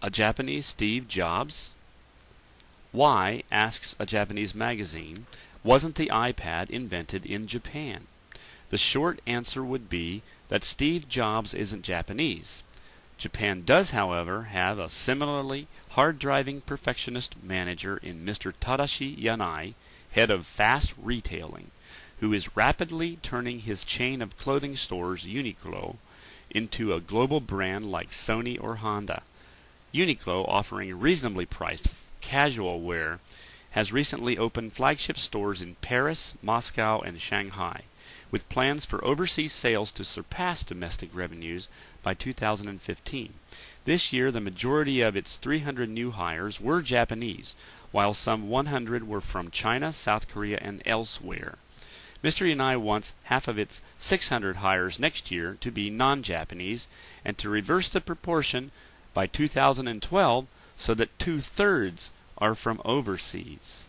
a Japanese Steve Jobs? Why, asks a Japanese magazine, wasn't the iPad invented in Japan? The short answer would be that Steve Jobs isn't Japanese. Japan does, however, have a similarly hard-driving perfectionist manager in Mr. Tadashi Yanai, head of fast retailing, who is rapidly turning his chain of clothing stores, Uniqlo, into a global brand like Sony or Honda. Uniqlo, offering reasonably priced casual wear, has recently opened flagship stores in Paris, Moscow, and Shanghai, with plans for overseas sales to surpass domestic revenues by 2015. This year, the majority of its 300 new hires were Japanese, while some 100 were from China, South Korea, and elsewhere. Mr. Yanai wants half of its 600 hires next year to be non-Japanese, and to reverse the proportion by 2012 so that 2/3 are from overseas.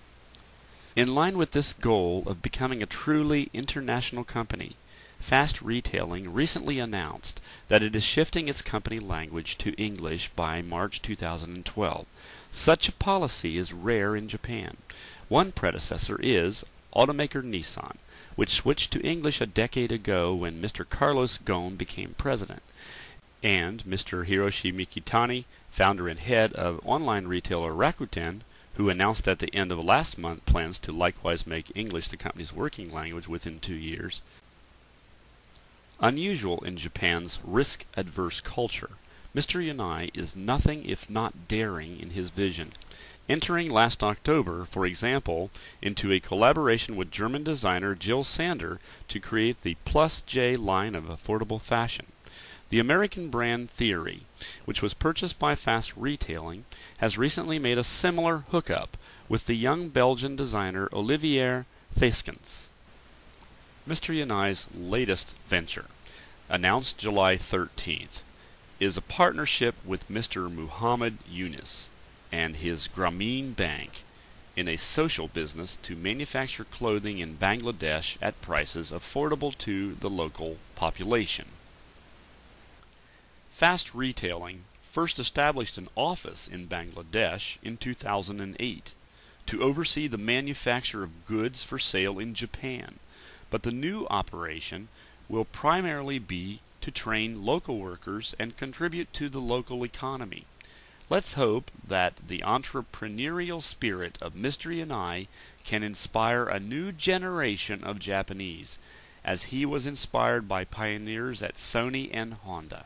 In line with this goal of becoming a truly international company, Fast Retailing recently announced that it is shifting its company language to English by March 2012. Such a policy is rare in Japan. One predecessor is automaker Nissan, which switched to English a decade ago when Mr. Carlos Ghosn became president. And Mr. Hiroshi Mikitani, founder and head of online retailer Rakuten, who announced at the end of last month plans to likewise make English the company's working language within 2 years. Unusual in Japan's risk-adverse culture, Mr. Yanai is nothing if not daring in his vision, entering last October, for example, into a collaboration with German designer Jill Sander to create the Plus J line of affordable fashion. The American brand Theory, which was purchased by Fast Retailing, has recently made a similar hookup with the young Belgian designer Olivier Theyskens. Mr. Yanai's latest venture, announced July 13th, is a partnership with Mr. Muhammad Yunus and his Grameen Bank in a social business to manufacture clothing in Bangladesh at prices affordable to the local population. Fast Retailing first established an office in Bangladesh in 2008 to oversee the manufacture of goods for sale in Japan, but the new operation will primarily be to train local workers and contribute to the local economy. Let's hope that the entrepreneurial spirit of Mr. Yanai can inspire a new generation of Japanese, as he was inspired by pioneers at Sony and Honda.